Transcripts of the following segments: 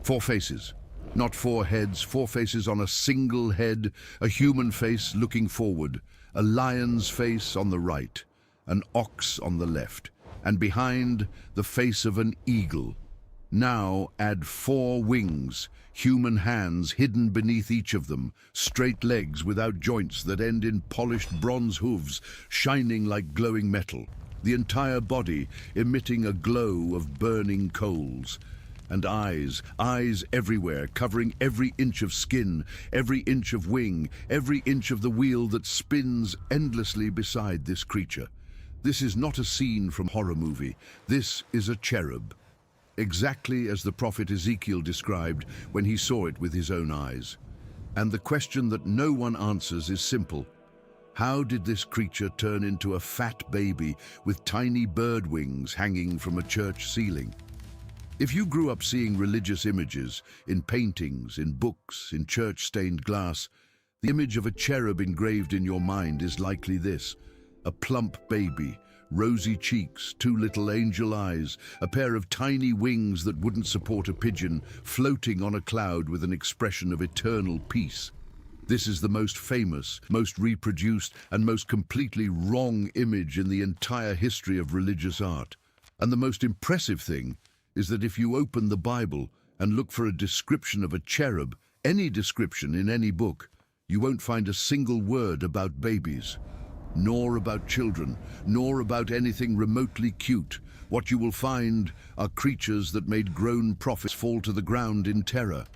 Four faces. Not four heads, four faces on a single head, a human face looking forward, a lion's face on the right, an ox on the left, and behind the face of an eagle. Now add four wings, human hands hidden beneath each of them, straight legs without joints that end in polished bronze hooves, shining like glowing metal, the entire body emitting a glow of burning coals. And eyes everywhere, covering every inch of skin, every inch of wing, every inch of the wheel that spins endlessly beside this creature. This is not a scene from a horror movie. This is a cherub, exactly as the prophet Ezekiel described when he saw it with his own eyes. And the question that no one answers is simple. How did this creature turn into a fat baby with tiny bird wings hanging from a church ceiling? If you grew up seeing religious images in paintings, in books, in church-stained glass, the image of a cherub engraved in your mind is likely this: a plump baby, rosy cheeks, two little angel eyes, a pair of tiny wings that wouldn't support a pigeon, floating on a cloud with an expression of eternal peace. This is the most famous, most reproduced, and most completely wrong image in the entire history of religious art. And the most impressive thing is that if you open the Bible and look for a description of a cherub, any description in any book, you won't find a single word about babies, nor about children, nor about anything remotely cute. What you will find are creatures that made grown prophets fall to the ground in terror.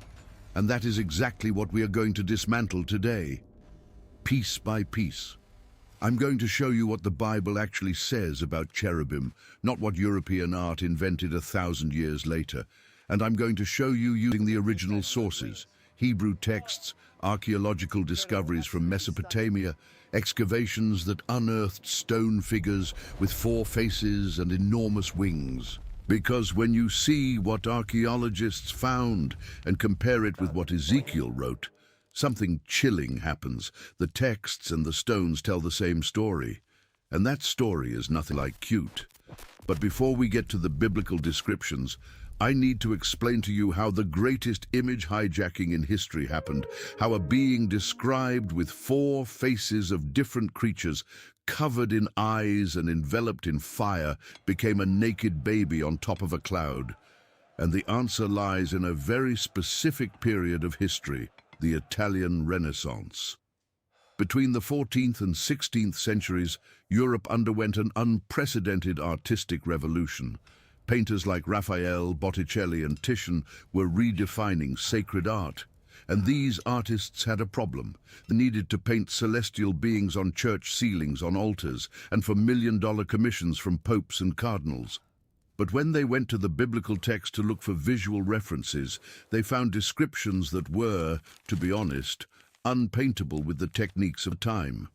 And that is exactly what we are going to dismantle today, piece by piece. I'm going to show you what the Bible actually says about cherubim, not what European art invented 1,000 years later. And I'm going to show you using the original sources, Hebrew texts, archaeological discoveries from Mesopotamia, excavations that unearthed stone figures with four faces and enormous wings. Because when you see what archaeologists found and compare it with what Ezekiel wrote, something chilling happens. The texts and the stones tell the same story, and that story is nothing like cute. But before we get to the biblical descriptions, I need to explain to you how the greatest image hijacking in history happened, how a being described with four faces of different creatures, covered in eyes and enveloped in fire, became a naked baby on top of a cloud. And the answer lies in a very specific period of history, the Italian Renaissance. Between the 14th and 16th centuries, Europe underwent an unprecedented artistic revolution. Painters like Raphael, Botticelli, and Titian were redefining sacred art. And these artists had a problem. They needed to paint celestial beings on church ceilings, on altars, and for million-dollar commissions from popes and cardinals. But when they went to the biblical text to look for visual references, they found descriptions that were, to be honest, unpaintable with the techniques of time.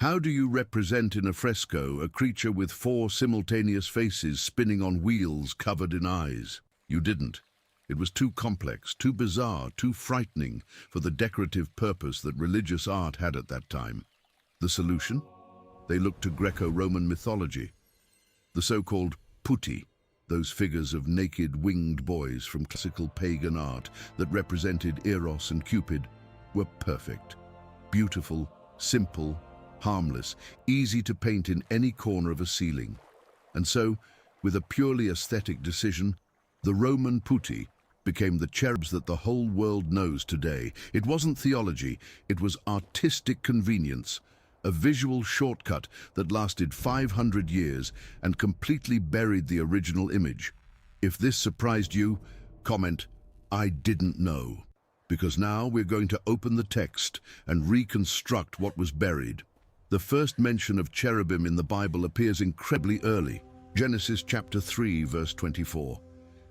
How do you represent in a fresco a creature with four simultaneous faces spinning on wheels covered in eyes? You didn't. It was too complex, too bizarre, too frightening for the decorative purpose that religious art had at that time. The solution? They looked to Greco-Roman mythology. The so-called putti, those figures of naked winged boys from classical pagan art that represented Eros and Cupid, were perfect. Beautiful, simple, harmless, easy to paint in any corner of a ceiling. And so, with a purely aesthetic decision, the Roman putti became the cherubs that the whole world knows today. It wasn't theology, it was artistic convenience, a visual shortcut that lasted 500 years and completely buried the original image. If this surprised you, comment, "I didn't know." Because now we're going to open the text and reconstruct what was buried. The first mention of cherubim in the Bible appears incredibly early, Genesis chapter 3, verse 24.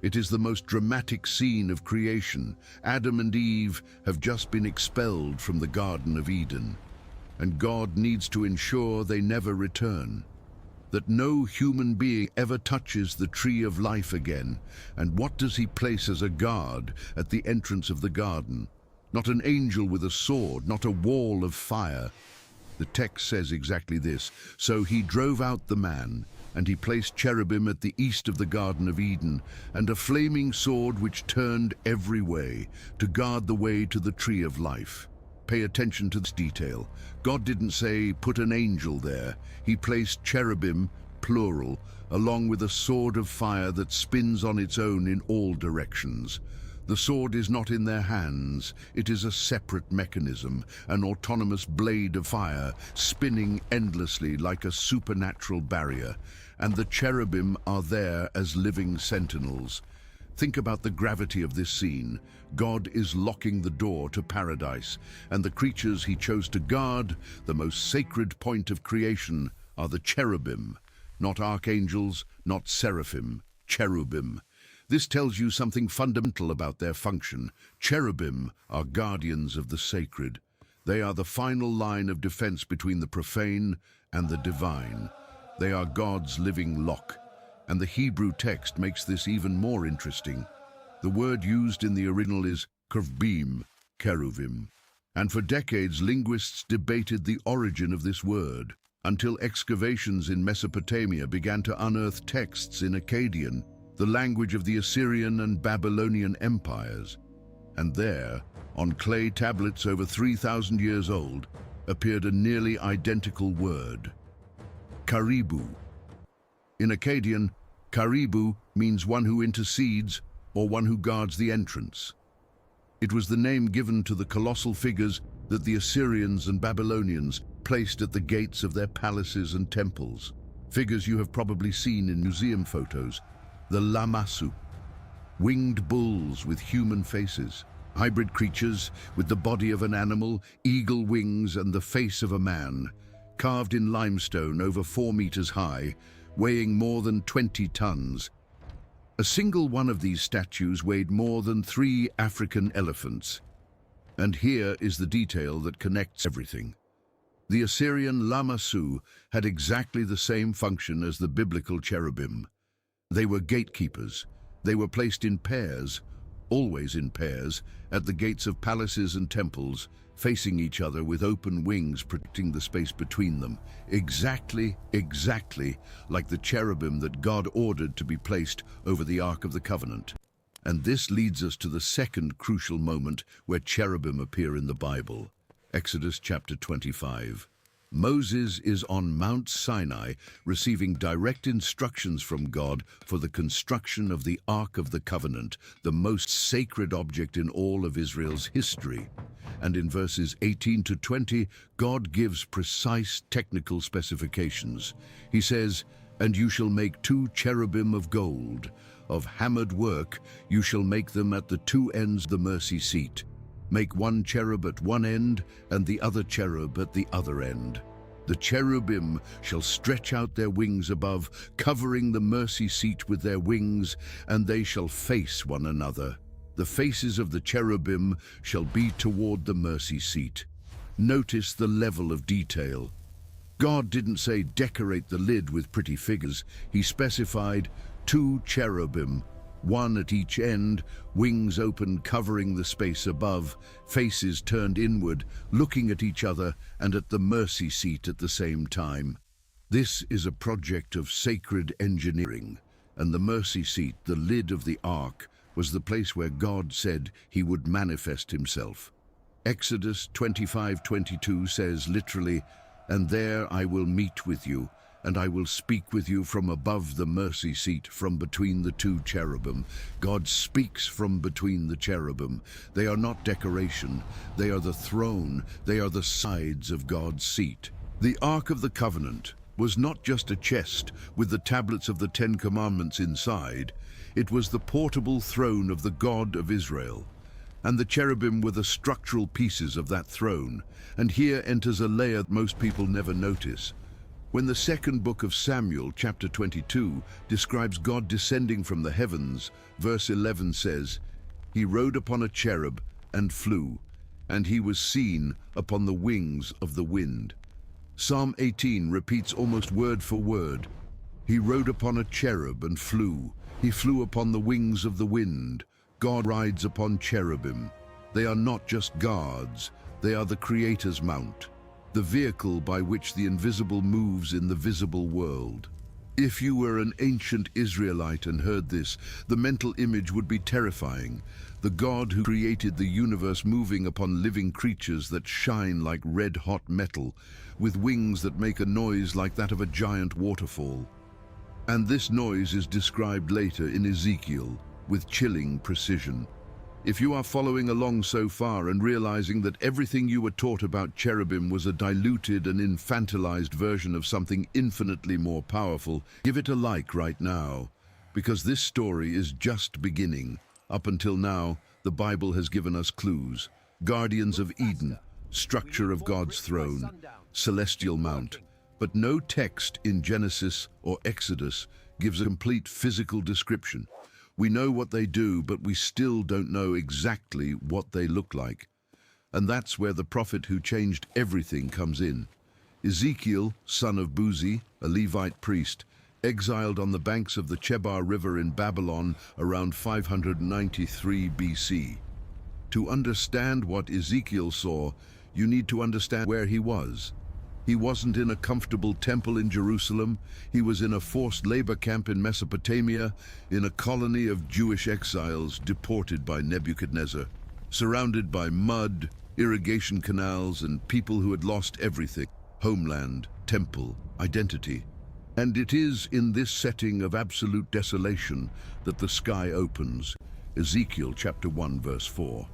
It is the most dramatic scene of creation. Adam and Eve have just been expelled from the Garden of Eden, and God needs to ensure they never return, that no human being ever touches the tree of life again. And what does he place as a guard at the entrance of the garden? Not an angel with a sword, not a wall of fire. The text says exactly this: "So he drove out the man, And he placed cherubim at the east of the Garden of Eden, and a flaming sword which turned every way, to guard the way to the tree of life. Pay attention to this detail. God didn't say, put an angel there. He placed cherubim, plural, along with a sword of fire that spins on its own in all directions. The sword is not in their hands. It is a separate mechanism, an autonomous blade of fire, spinning endlessly like a supernatural barrier. And the cherubim are there as living sentinels. Think about the gravity of this scene. God is locking the door to paradise, and the creatures he chose to guard, the most sacred point of creation, are the cherubim. Not archangels, not seraphim, cherubim. This tells you something fundamental about their function. Cherubim are guardians of the sacred. They are the final line of defense between the profane and the divine. They are God's living lock, and the Hebrew text makes this even more interesting. The word used in the original is cherubim, cherubim. And for decades, linguists debated the origin of this word, until excavations in Mesopotamia began to unearth texts in Akkadian, the language of the Assyrian and Babylonian empires. And there, on clay tablets over 3,000 years old, appeared a nearly identical word, karibu. In Akkadian, karibu means one who intercedes or one who guards the entrance. It was the name given to the colossal figures that the Assyrians and Babylonians placed at the gates of their palaces and temples. Figures you have probably seen in museum photos. The lamassu, winged bulls with human faces, hybrid creatures with the body of an animal, eagle wings and the face of a man, carved in limestone over 4 meters high, weighing more than 20 tons. A single one of these statues weighed more than 3 African elephants. And here is the detail that connects everything. The Assyrian lamassu had exactly the same function as the biblical cherubim. They were gatekeepers. They were placed in pairs, always in pairs, at the gates of palaces and temples, facing each other with open wings protecting the space between them. Exactly like the cherubim that God ordered to be placed over the Ark of the Covenant. And this leads us to the second crucial moment where cherubim appear in the Bible. Exodus chapter 25. Moses is on Mount Sinai receiving direct instructions from God for the construction of the Ark of the Covenant, the most sacred object in all of Israel's history. And in verses 18 to 20, God gives precise technical specifications. He says, "And you shall make 2 cherubim of gold. Of hammered work you shall make them at the 2 ends of the mercy seat. Make 1 cherub at one end and the other cherub at the other end. The cherubim shall stretch out their wings above, covering the mercy seat with their wings, and they shall face one another. The faces of the cherubim shall be toward the mercy seat." Notice the level of detail. God didn't say decorate the lid with pretty figures. He specified 2 cherubim, 1 at each end, wings open covering the space above, faces turned inward, looking at each other and at the mercy seat at the same time. This is a project of sacred engineering, and the mercy seat, the lid of the ark, was the place where God said he would manifest himself. Exodus 25:22 says literally, "And there I will meet with you, and I will speak with you from above the mercy seat, from between the 2 cherubim." God speaks from between the cherubim. They are not decoration. They are the throne. They are the sides of God's seat. The Ark of the Covenant was not just a chest with the tablets of the 10 Commandments inside. It was the portable throne of the God of Israel. And the cherubim were the structural pieces of that throne. And here enters a layer that most people never notice. When the second book of Samuel, chapter 22, describes God descending from the heavens, verse 11 says, "He rode upon a cherub and flew, and he was seen upon the wings of the wind." Psalm 18 repeats almost word for word, "He rode upon a cherub and flew. He flew upon the wings of the wind." God rides upon cherubim. They are not just guards, they are the Creator's mount, the vehicle by which the invisible moves in the visible world. If you were an ancient Israelite and heard this, the mental image would be terrifying. The God who created the universe moving upon living creatures that shine like red-hot metal, with wings that make a noise like that of a giant waterfall. And this noise is described later in Ezekiel with chilling precision. If you are following along so far and realizing that everything you were taught about cherubim was a diluted and infantilized version of something infinitely more powerful, give it a like right now, because this story is just beginning. Up until now, the Bible has given us clues: guardians of Eden, structure of God's throne, celestial mount. But no text in Genesis or Exodus gives a complete physical description. We know what they do, but we still don't know exactly what they look like. And that's where the prophet who changed everything comes in. Ezekiel, son of Buzi, a Levite priest, exiled on the banks of the Chebar River in Babylon around 593 BC. To understand what Ezekiel saw, you need to understand where he was. He wasn't in a comfortable temple in Jerusalem. He was in a forced labor camp in Mesopotamia, in a colony of Jewish exiles deported by Nebuchadnezzar, surrounded by mud, irrigation canals, and people who had lost everything: homeland, temple, identity. And it is in this setting of absolute desolation that the sky opens. Ezekiel chapter 1 verse 4.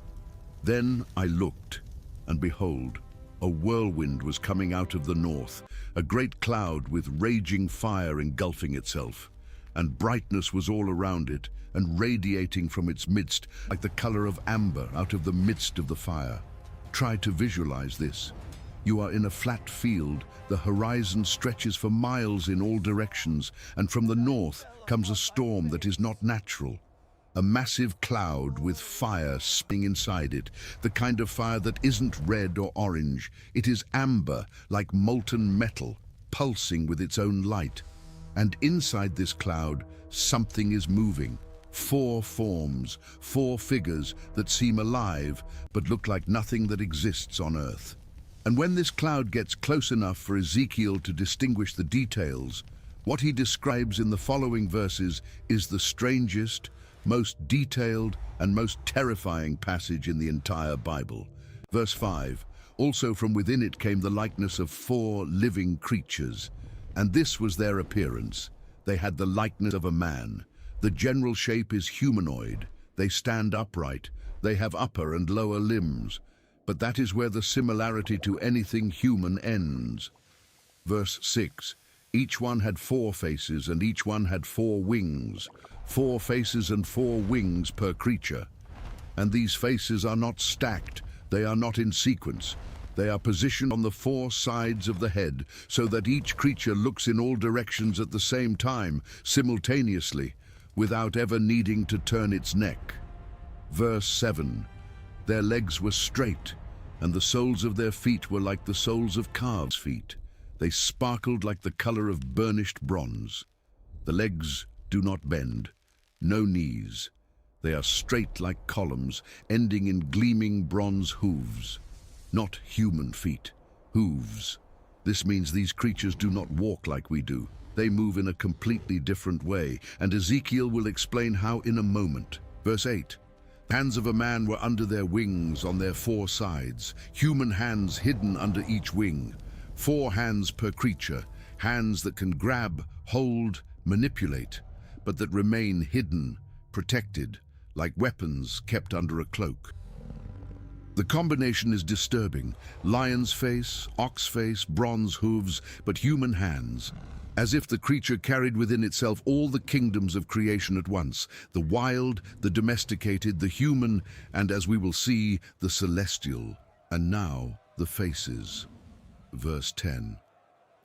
Then I looked, and behold, a whirlwind was coming out of the north, a great cloud with raging fire engulfing itself, and brightness was all around it, and radiating from its midst like the color of amber out of the midst of the fire. Try to visualize this. You are in a flat field, the horizon stretches for miles in all directions, and from the north comes a storm that is not natural. A massive cloud with fire spinning inside it, the kind of fire that isn't red or orange. It is amber, like molten metal, pulsing with its own light. And inside this cloud, something is moving. 4 forms, 4 figures that seem alive, but look like nothing that exists on earth. And when this cloud gets close enough for Ezekiel to distinguish the details, what he describes in the following verses is the strangest, most detailed, and most terrifying passage in the entire Bible. Verse 5, also from within it came the likeness of 4 living creatures, and this was their appearance. They had the likeness of a man. The general shape is humanoid. They stand upright. They have upper and lower limbs. But that is where the similarity to anything human ends. Verse 6, each one had 4 faces, and each one had 4 wings. 4 faces and 4 wings per creature. And these faces are not stacked, they are not in sequence. They are positioned on the 4 sides of the head, so that each creature looks in all directions at the same time, simultaneously, without ever needing to turn its neck. Verse 7, their legs were straight, and the soles of their feet were like the soles of calves' feet. They sparkled like the color of burnished bronze. The legs do not bend. No knees. They are straight like columns, ending in gleaming bronze hooves. Not human feet, hooves. This means these creatures do not walk like we do. They move in a completely different way, and Ezekiel will explain how in a moment. Verse 8, hands of a man were under their wings on their 4 sides, human hands hidden under each wing. 4 hands per creature, hands that can grab, hold, manipulate, but that remain hidden, protected, like weapons kept under a cloak. The combination is disturbing. Lion's face, ox face, bronze hooves, but human hands. As if the creature carried within itself all the kingdoms of creation at once, the wild, the domesticated, the human, and as we will see, the celestial. And now, the faces. Verse 10.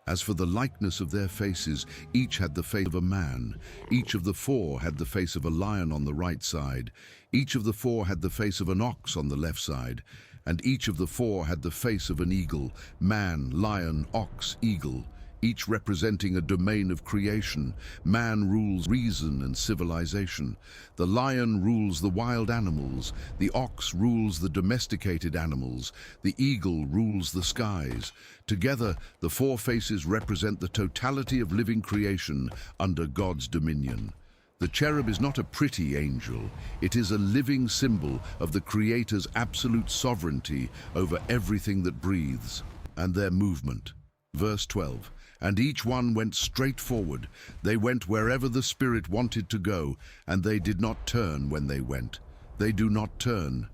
As for the likeness of their faces, each had the face of a man. Each of the 4 had the face of a lion on the right side. Each of the 4 had the face of an ox on the left side. And each of the 4 had the face of an eagle. Man, lion, ox, eagle. each representing a domain of creation. Man rules reason and civilization. The lion rules the wild animals. The ox rules the domesticated animals. The eagle rules the skies. Together, the four faces represent the totality of living creation under God's dominion. The cherub is not a pretty angel. It is a living symbol of the Creator's absolute sovereignty over everything that breathes. And their movement. Verse 12. And each one went straight forward. They went wherever the Spirit wanted to go, and they did not turn when they went. They do not turn.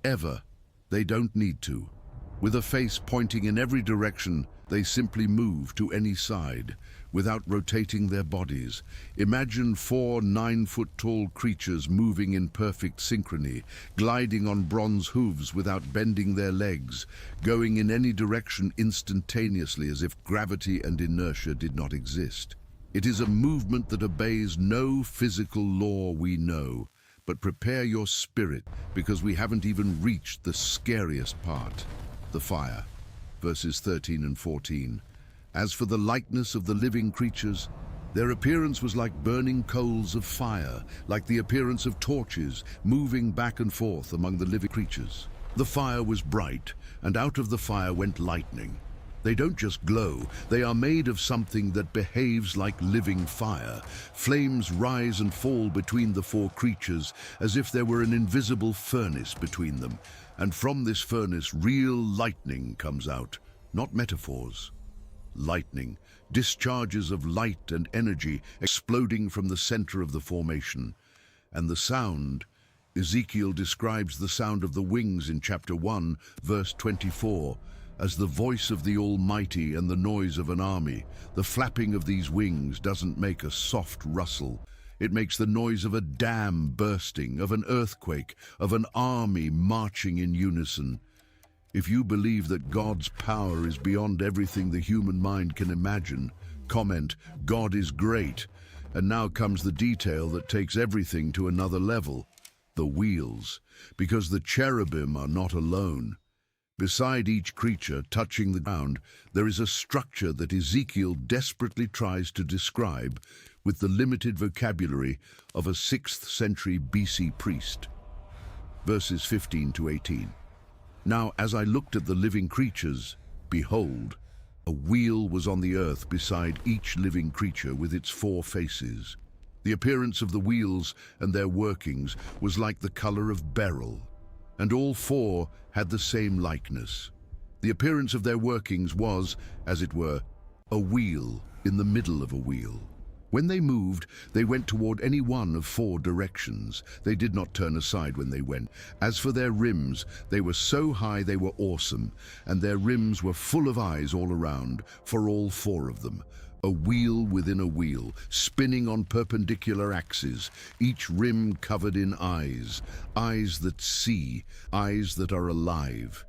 Ever. They don't need to. With a face pointing in every direction, they simply move to any side, without rotating their bodies. Imagine 4 9-foot-tall creatures moving in perfect synchrony, gliding on bronze hooves without bending their legs, going in any direction instantaneously as if gravity and inertia did not exist. It is a movement that obeys no physical law we know. But prepare your spirit, because we haven't even reached the scariest part, the fire. Verses 13 and 14. As for the likeness of the living creatures, their appearance was like burning coals of fire, like the appearance of torches moving back and forth among the living creatures. The fire was bright, and out of the fire went lightning. They don't just glow, they are made of something that behaves like living fire. Flames rise and fall between the 4 creatures as if there were an invisible furnace between them. And from this furnace, real lightning comes out, not metaphors. Lightning, discharges of light and energy exploding from the center of the formation. And the sound, Ezekiel describes the sound of the wings in chapter 1, verse 24, as the voice of the Almighty and the noise of an army. The flapping of these wings doesn't make a soft rustle. It makes the noise of a dam bursting, of an earthquake, of an army marching in unison. If you believe that God's power is beyond everything the human mind can imagine, comment, God is great. And now comes the detail that takes everything to another level. The wheels, because the cherubim are not alone. Beside each creature touching the ground, there is a structure that Ezekiel desperately tries to describe with the limited vocabulary of a 6th century BC priest. Verses 15 to 18. Now, as I looked at the living creatures, behold, a wheel was on the earth beside each living creature with its 4 faces. The appearance of the wheels and their workings was like the color of beryl, and all 4 had the same likeness. The appearance of their workings was, as it were, a wheel in the middle of a wheel. When they moved, they went toward any one of 4 directions. They did not turn aside when they went. As for their rims, they were so high they were awesome, and their rims were full of eyes all around, for all 4 of them. A wheel within a wheel, spinning on perpendicular axes, each rim covered in eyes, eyes that see, eyes that are alive.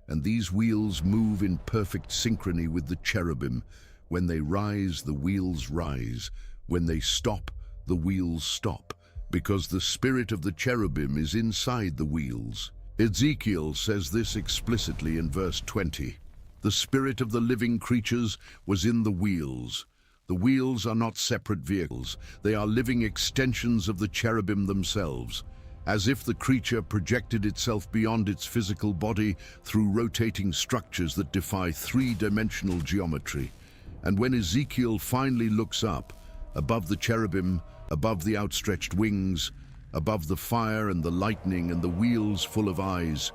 And these wheels move in perfect synchrony with the cherubim. When they rise, the wheels rise. When they stop, the wheels stop, because the spirit of the cherubim is inside the wheels. Ezekiel says this explicitly in verse 20. The spirit of the living creatures was in the wheels. The wheels are not separate vehicles. They are living extensions of the cherubim themselves, as if the creature projected itself beyond its physical body through rotating structures that defy 3-dimensional geometry. And when Ezekiel finally looks up, above the cherubim, above the outstretched wings, above the fire and the lightning and the wheels full of eyes,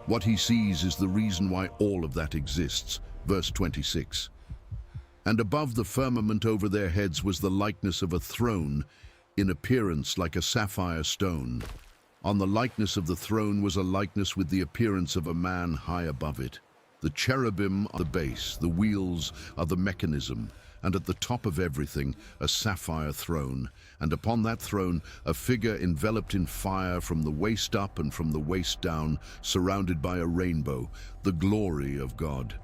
what he sees is the reason why all of that exists. Verse 26. And above the firmament over their heads was the likeness of a throne, in appearance like a sapphire stone. On the likeness of the throne was a likeness with the appearance of a man high above it. The cherubim are the base, the wheels are the mechanism, and at the top of everything, a sapphire throne, and upon that throne, a figure enveloped in fire from the waist up and from the waist down, surrounded by a rainbow, the glory of God.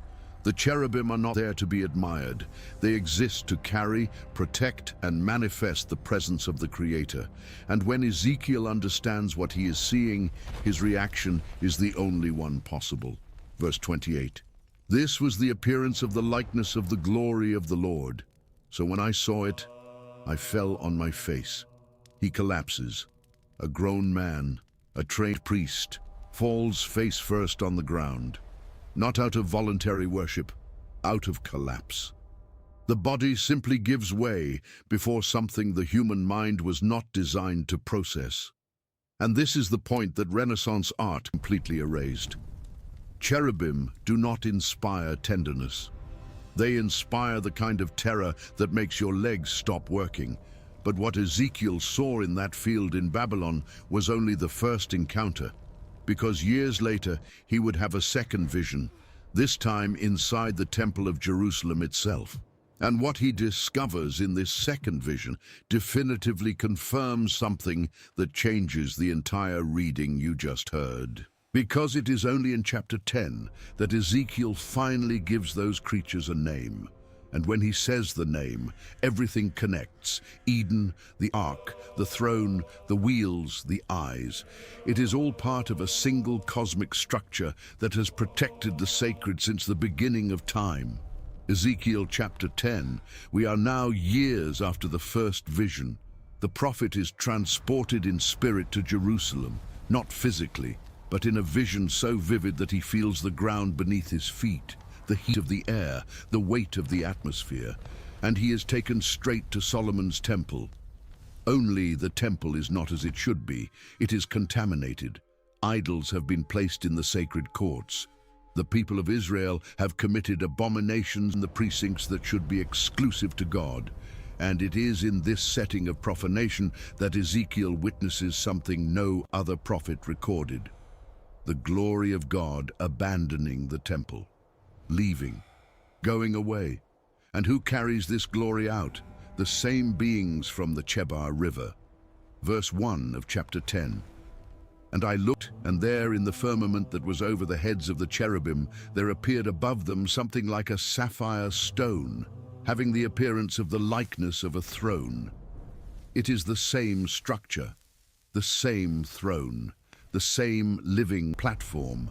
The cherubim are not there to be admired. They exist to carry, protect, and manifest the presence of the Creator. And when Ezekiel understands what he is seeing, his reaction is the only one possible. Verse 28. This was the appearance of the likeness of the glory of the Lord. So when I saw it, I fell on my face. He collapses. A grown man, a trained priest, falls face first on the ground. Not out of voluntary worship, out of collapse. The body simply gives way before something the human mind was not designed to process. And this is the point that Renaissance art completely erased. Cherubim do not inspire tenderness. They inspire the kind of terror that makes your legs stop working. But what Ezekiel saw in that field in Babylon was only the first encounter, because years later he would have a second vision, this time inside the Temple of Jerusalem itself. And what he discovers in this second vision definitively confirms something that changes the entire reading you just heard. Because it is only in chapter 10 that Ezekiel finally gives those creatures a name. And when he says the name, everything connects. Eden, the ark, the throne, the wheels, the eyes. It is all part of a single cosmic structure that has protected the sacred since the beginning of time. Ezekiel chapter 10, we are now years after the first vision. The prophet is transported in spirit to Jerusalem, not physically, but in a vision so vivid that he feels the ground beneath his feet, the heat of the air, the weight of the atmosphere, and he is taken straight to Solomon's temple. Only the temple is not as it should be. It is contaminated. Idols have been placed in the sacred courts. The people of Israel have committed abominations in the precincts that should be exclusive to God. And it is in this setting of profanation that Ezekiel witnesses something no other prophet recorded. The glory of God abandoning the temple, leaving, going away. And who carries this glory out? The same beings from the Chebar River. Verse 1 of chapter 10. And I looked, and there in the firmament that was over the heads of the cherubim, there appeared above them something like a sapphire stone, having the appearance of the likeness of a throne. It is the same structure, the same throne, the same living platform.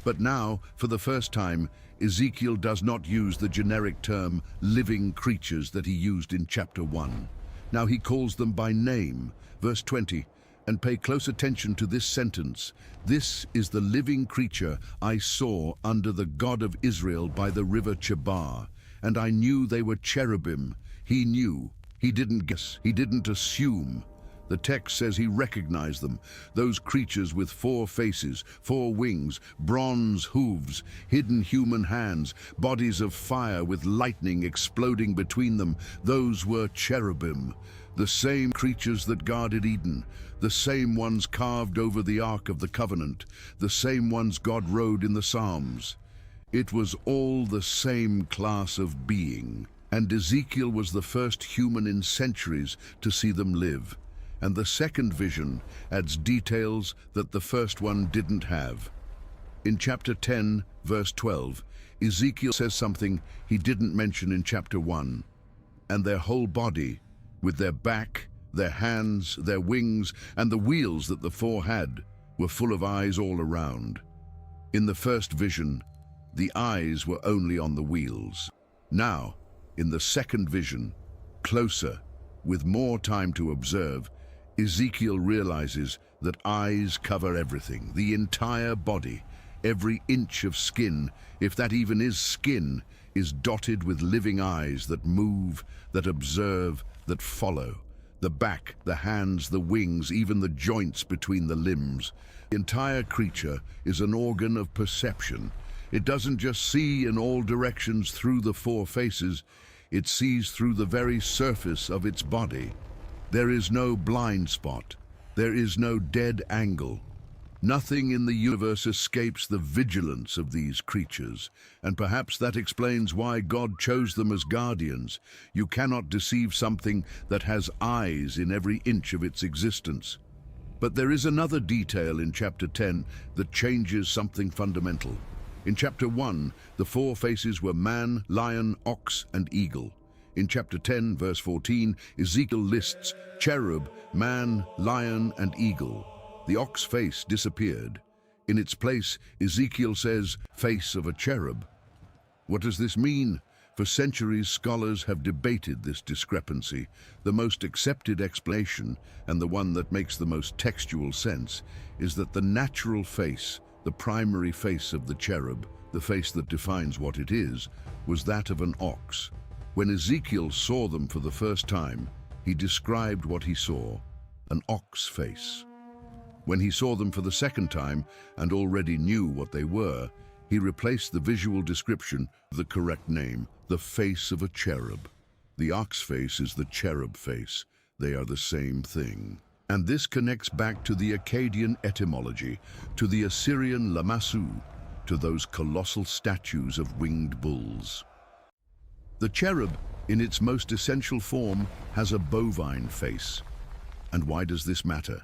But now, for the first time, Ezekiel does not use the generic term living creatures that he used in chapter 1. Now he calls them by name. Verse 20, and pay close attention to this sentence. This is the living creature I saw under the God of Israel by the River Chebar, and I knew they were cherubim. He knew. He didn't guess. He didn't assume. The text says he recognized them, those creatures with 4 faces, 4 wings, bronze hooves, hidden human hands, bodies of fire with lightning exploding between them. Those were cherubim, the same creatures that guarded Eden, the same ones carved over the Ark of the Covenant, the same ones God rode in the Psalms. It was all the same class of being, and Ezekiel was the first human in centuries to see them live. And the second vision adds details that the first one didn't have. In chapter 10, verse 12, Ezekiel says something he didn't mention in chapter 1. And their whole body, with their back, their hands, their wings, and the wheels that the 4 had, were full of eyes all around. In the first vision, the eyes were only on the wheels. Now, in the second vision, closer, with more time to observe, Ezekiel realizes that eyes cover everything, the entire body. Every inch of skin, if that even is skin, is dotted with living eyes that move, that observe, that follow. The back, the hands, the wings, even the joints between the limbs. The entire creature is an organ of perception. It doesn't just see in all directions through the 4 faces, it sees through the very surface of its body. There is no blind spot. There is no dead angle. Nothing in the universe escapes the vigilance of these creatures, and perhaps that explains why God chose them as guardians. You cannot deceive something that has eyes in every inch of its existence. But there is another detail in chapter 10 that changes something fundamental. In chapter 1, the 4 faces were man, lion, ox, and eagle. In chapter 10, verse 14, Ezekiel lists cherub, man, lion, and eagle. The ox face disappeared. In its place, Ezekiel says, face of a cherub. What does this mean? For centuries, scholars have debated this discrepancy. The most accepted explanation, and the one that makes the most textual sense, is that the natural face, the primary face of the cherub, the face that defines what it is, was that of an ox. When Ezekiel saw them for the first time, he described what he saw, an ox face. When he saw them for the second time and already knew what they were, he replaced the visual description with the correct name, the face of a cherub. The ox face is the cherub face. They are the same thing. And this connects back to the Akkadian etymology, to the Assyrian lamassu, to those colossal statues of winged bulls. The cherub, in its most essential form, has a bovine face. And why does this matter?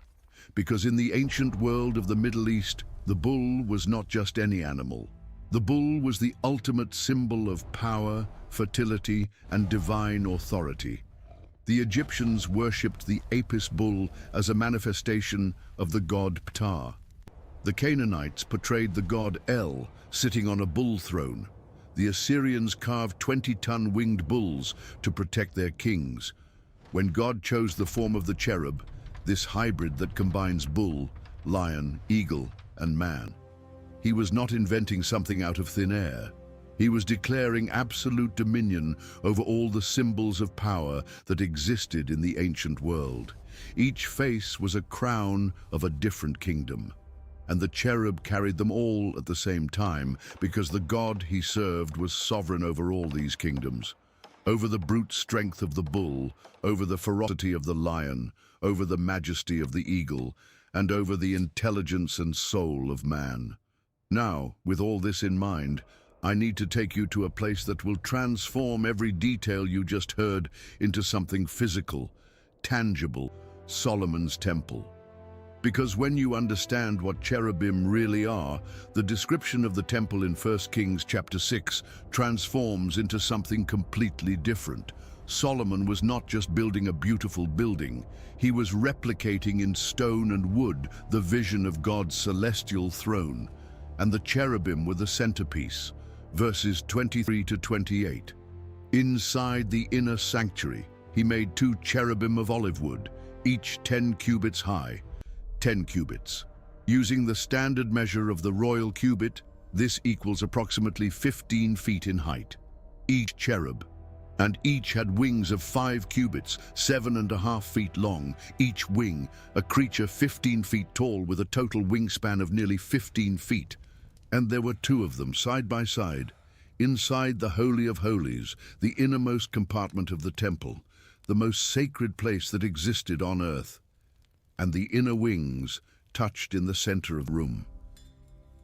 Because in the ancient world of the Middle East, the bull was not just any animal. The bull was the ultimate symbol of power, fertility, and divine authority. The Egyptians worshipped the Apis bull as a manifestation of the god Ptah. The Canaanites portrayed the god El sitting on a bull throne. The Assyrians carved 20-ton winged bulls to protect their kings. When God chose the form of the cherub, this hybrid that combines bull, lion, eagle, and man, he was not inventing something out of thin air. He was declaring absolute dominion over all the symbols of power that existed in the ancient world. Each face was a crown of a different kingdom, and the cherub carried them all at the same time because the God he served was sovereign over all these kingdoms, over the brute strength of the bull, over the ferocity of the lion, over the majesty of the eagle, and over the intelligence and soul of man. Now, with all this in mind, I need to take you to a place that will transform every detail you just heard into something physical, tangible, Solomon's temple. Because when you understand what cherubim really are, the description of the temple in 1 Kings chapter 6 transforms into something completely different. Solomon was not just building a beautiful building, he was replicating in stone and wood the vision of God's celestial throne. And the cherubim were the centerpiece. Verses 23 to 28. Inside the inner sanctuary, he made 2 cherubim of olive wood, each 10 cubits high. 10 cubits. Using the standard measure of the royal cubit, this equals approximately 15 feet in height. Each cherub, and each had wings of 5 cubits, 7.5 feet long, each wing, a creature 15 feet tall with a total wingspan of nearly 15 feet. And there were 2 of them side by side, inside the Holy of Holies, the innermost compartment of the temple, the most sacred place that existed on earth. And the inner wings touched in the center of the room,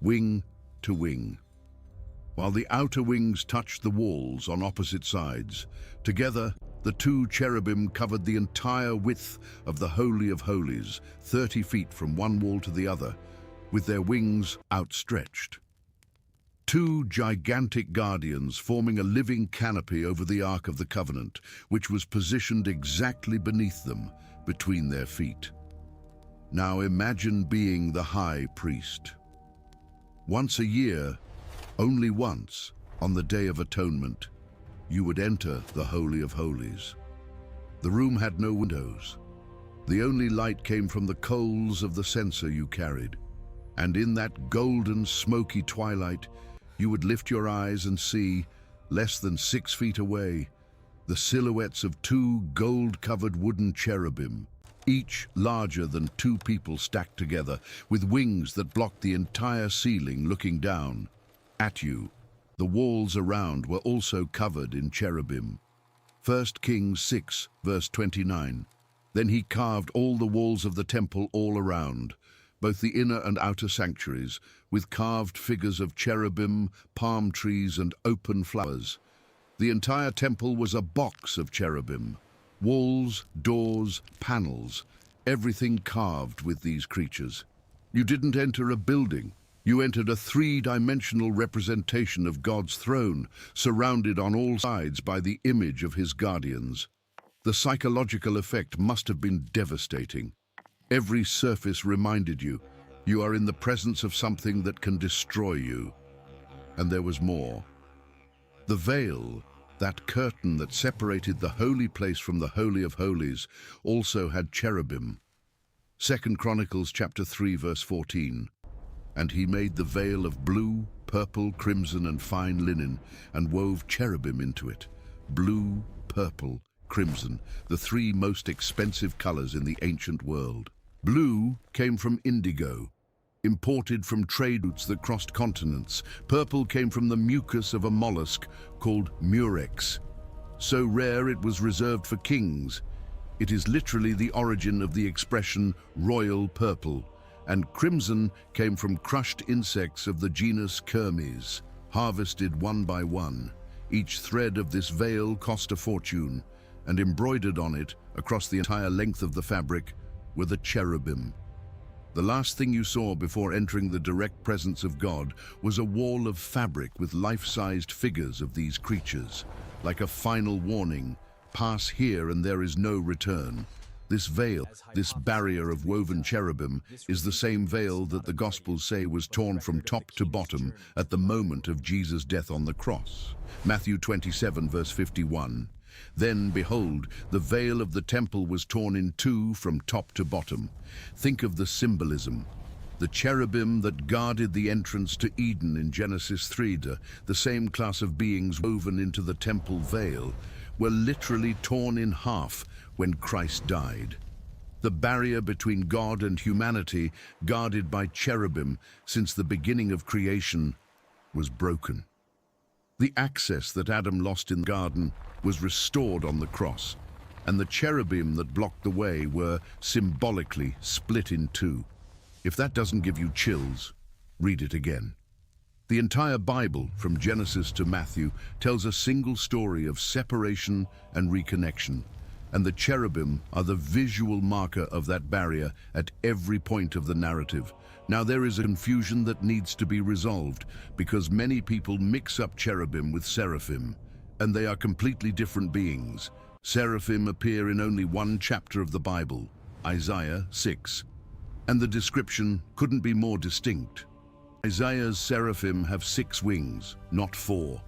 wing to wing, while the outer wings touched the walls on opposite sides. Together, the 2 cherubim covered the entire width of the Holy of Holies, 30 feet from one wall to the other, with their wings outstretched. 2 gigantic guardians forming a living canopy over the Ark of the Covenant, which was positioned exactly beneath them, between their feet. Now imagine being the high priest. Once a year, only once, on the Day of Atonement, you would enter the Holy of Holies. The room had no windows. The only light came from the coals of the censer you carried. And in that golden, smoky twilight, you would lift your eyes and see, less than 6 feet away, the silhouettes of 2 gold-covered wooden cherubim, each larger than 2 people stacked together, with wings that blocked the entire ceiling looking down at you. The walls around were also covered in cherubim. 1 Kings 6, verse 29. Then he carved all the walls of the temple all around, both the inner and outer sanctuaries, with carved figures of cherubim, palm trees, and open flowers. The entire temple was a box of cherubim. Walls, doors, panels, everything carved with these creatures. You didn't enter a building. You entered a 3-dimensional representation of God's throne, surrounded on all sides by the image of his guardians. The psychological effect must have been devastating. Every surface reminded you, you are in the presence of something that can destroy you. And there was more. The veil, that curtain that separated the holy place from the Holy of Holies, also had cherubim. 2 Chronicles chapter 3 verse 14. And he made the veil of blue, purple, crimson, and fine linen, and wove cherubim into it. Blue, purple, crimson, the three most expensive colors in the ancient world. Blue came from indigo, imported from trade routes that crossed continents. Purple came from the mucus of a mollusk called murex. So rare it was reserved for kings. It is literally the origin of the expression royal purple. And crimson came from crushed insects of the genus Kermes, harvested one by one. Each thread of this veil cost a fortune, and embroidered on it, across the entire length of the fabric, were the cherubim. The last thing you saw before entering the direct presence of God was a wall of fabric with life-sized figures of these creatures. Like a final warning, pass here and there is no return. This veil, this barrier of woven cherubim, is the same veil that the Gospels say was torn from top to bottom at the moment of Jesus' death on the cross. Matthew 27 verse 51. Then, behold, the veil of the temple was torn in two from top to bottom. Think of the symbolism. The cherubim that guarded the entrance to Eden in Genesis 3, the same class of beings woven into the temple veil, were literally torn in half when Christ died. The barrier between God and humanity, guarded by cherubim since the beginning of creation, was broken. The access that Adam lost in the garden was restored on the cross, and the cherubim that blocked the way were symbolically split in two. If that doesn't give you chills, read it again. The entire Bible, from Genesis to Matthew, tells a single story of separation and reconnection, and the cherubim are the visual marker of that barrier at every point of the narrative. Now there is a confusion that needs to be resolved, because many people mix up cherubim with seraphim, and they are completely different beings. Seraphim appear in only one chapter of the Bible, Isaiah 6, and the description couldn't be more distinct. Isaiah's seraphim have 6 wings, not 4.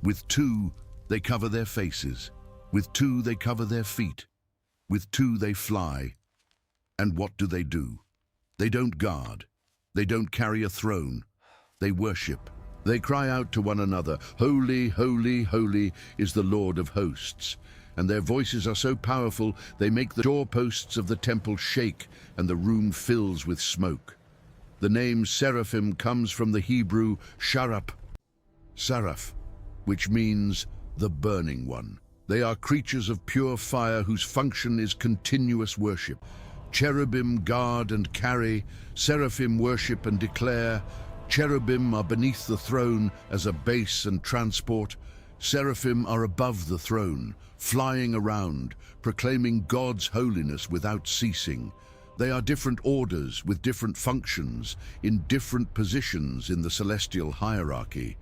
With 2, they cover their faces. With 2, they cover their feet. With 2, they fly. And what do? They don't guard. They don't carry a throne. They worship. They cry out to one another, "Holy, holy, holy is the Lord of hosts." And their voices are so powerful, they make the doorposts of the temple shake and the room fills with smoke. The name seraphim comes from the Hebrew saraf, which means the burning one. They are creatures of pure fire whose function is continuous worship. Cherubim guard and carry, seraphim worship and declare. Cherubim are beneath the throne as a base and transport. Seraphim are above the throne, flying around, proclaiming God's holiness without ceasing. They are different orders with different functions, in different positions in the celestial hierarchy.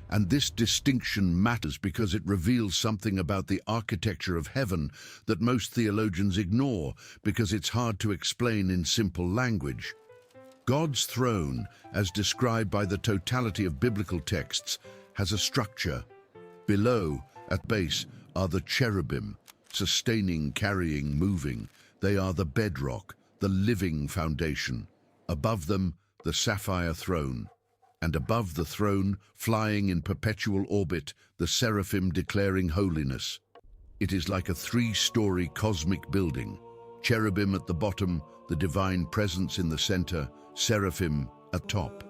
And this distinction matters because it reveals something about the architecture of heaven that most theologians ignore because it's hard to explain in simple language. God's throne, as described by the totality of biblical texts, has a structure. Below, at base, are the cherubim, sustaining, carrying, moving. They are the bedrock, the living foundation. Above them, the sapphire throne. And above the throne, flying in perpetual orbit, the seraphim declaring holiness. It is like a 3-story cosmic building. Cherubim at the bottom, the divine presence in the center, seraphim atop.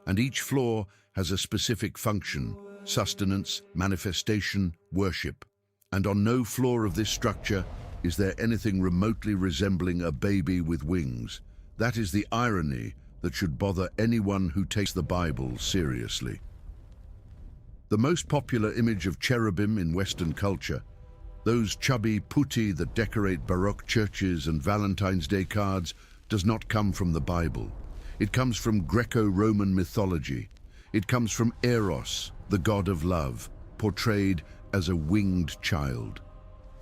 And each floor has a specific function: sustenance, manifestation, worship. And on no floor of this structure is there anything remotely resembling a baby with wings. That is the irony that should bother anyone who takes the Bible seriously. The most popular image of cherubim in Western culture, those chubby putti that decorate Baroque churches and Valentine's Day cards, does not come from the Bible. It comes from Greco-Roman mythology. It comes from Eros, the god of love, portrayed as a winged child.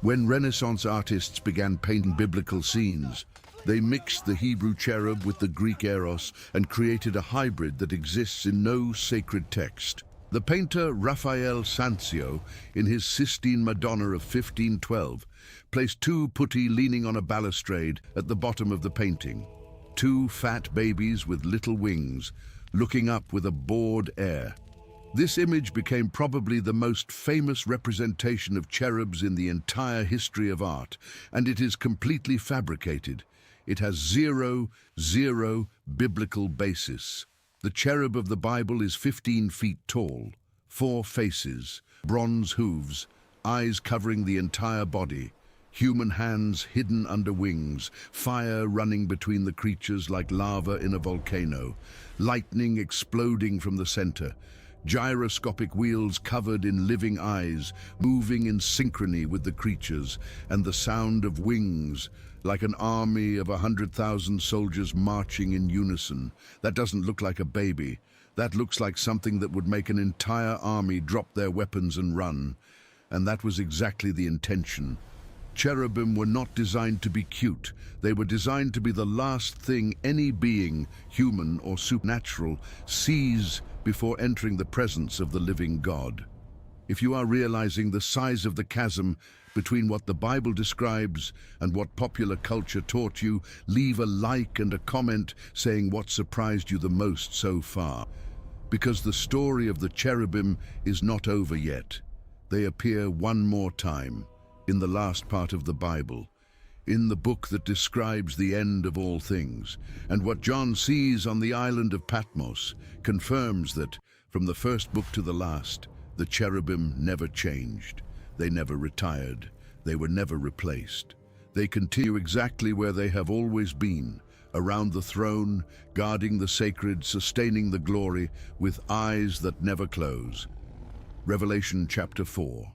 When Renaissance artists began painting biblical scenes, they mixed the Hebrew cherub with the Greek Eros and created a hybrid that exists in no sacred text. The painter Raphael Sanzio, in his Sistine Madonna of 1512, placed two putti leaning on a balustrade at the bottom of the painting. Two fat babies with little wings, looking up with a bored air. This image became probably the most famous representation of cherubs in the entire history of art, and it is completely fabricated. It has zero biblical basis. The cherub of the Bible is 15 feet tall, 4 faces, bronze hooves, eyes covering the entire body, human hands hidden under wings, fire running between the creatures like lava in a volcano, lightning exploding from the center, gyroscopic wheels covered in living eyes, moving in synchrony with the creatures, and the sound of wings, like an army of 100,000 soldiers marching in unison. That doesn't look like a baby. That looks like something that would make an entire army drop their weapons and run. And that was exactly the intention. Cherubim were not designed to be cute. They were designed to be the last thing any being, human or supernatural, sees before entering the presence of the living God. If you are realizing the size of the chasm between what the Bible describes and what popular culture taught you, leave a like and a comment saying what surprised you the most so far. Because the story of the cherubim is not over yet. They appear one more time, in the last part of the Bible, in the book that describes the end of all things. And what John sees on the island of Patmos confirms that, from the first book to the last, the cherubim never changed. They never retired. They were never replaced. They continue exactly where they have always been, around the throne, guarding the sacred, sustaining the glory, with eyes that never close. Revelation chapter 4.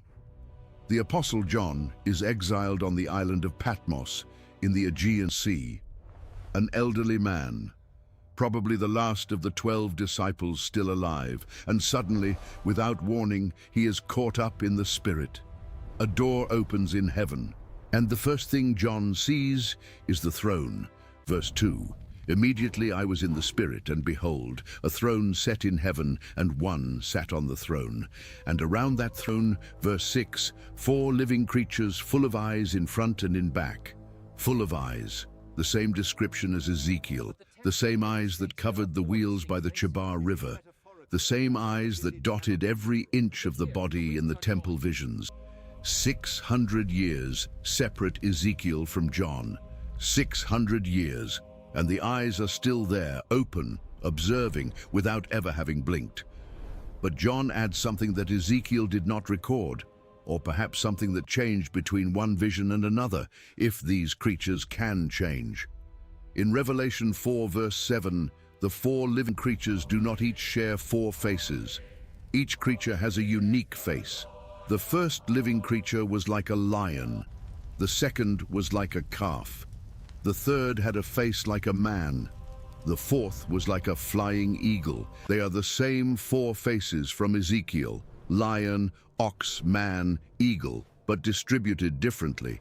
The Apostle John is exiled on the island of Patmos in the Aegean Sea. An elderly man, probably the last of the 12 disciples still alive, and suddenly, without warning, he is caught up in the Spirit. A door opens in heaven, and the first thing John sees is the throne. Verse 2. Immediately I was in the Spirit, and behold, a throne set in heaven, and one sat on the throne. And around that throne, verse 6, 4 living creatures full of eyes in front and in back. Full of eyes, the same description as Ezekiel, the same eyes that covered the wheels by the Chebar River, the same eyes that dotted every inch of the body in the temple visions. 600 years separate Ezekiel from John. 600 years. And the eyes are still there, open, observing, without ever having blinked. But John adds something that Ezekiel did not record, or perhaps something that changed between one vision and another, if these creatures can change. In Revelation 4 verse 7, the 4 living creatures do not each share 4 faces. Each creature has a unique face. The first living creature was like a lion. The second was like a calf. The third had a face like a man. The fourth was like a flying eagle. They are the same 4 faces from Ezekiel: lion, ox, man, eagle, but distributed differently.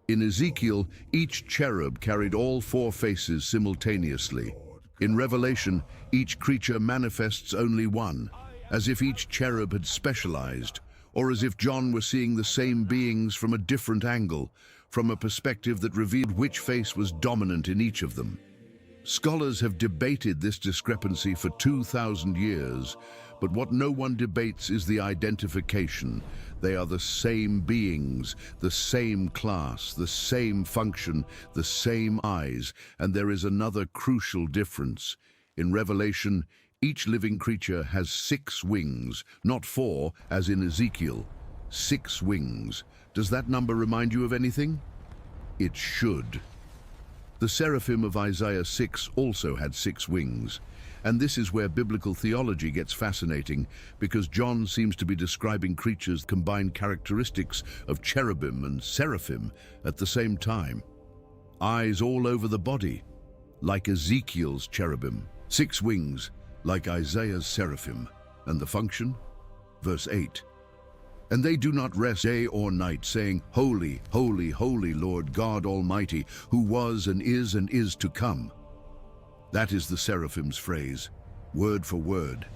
In Ezekiel, each cherub carried all 4 faces simultaneously. In Revelation, each creature manifests only one, as if each cherub had specialized, or as if John was seeing the same beings from a different angle, from a perspective that revealed which face was dominant in each of them. Scholars have debated this discrepancy for 2,000 years, but what no one debates is the identification. They are the same beings, the same class, the same function, the same eyes, and there is another crucial difference. In Revelation, each living creature has 6 wings, not 4, as in Ezekiel. 6 wings. Does that number remind you of anything? It should. The seraphim of Isaiah 6 also had 6 wings. And this is where biblical theology gets fascinating, because John seems to be describing creatures that combine characteristics of cherubim and seraphim at the same time. Eyes all over the body, like Ezekiel's cherubim. 6 wings, like Isaiah's seraphim. And the function? Verse 8. And they do not rest day or night, saying, Holy, holy, holy Lord God Almighty, who was and is to come. That is the seraphim's phrase, word for word.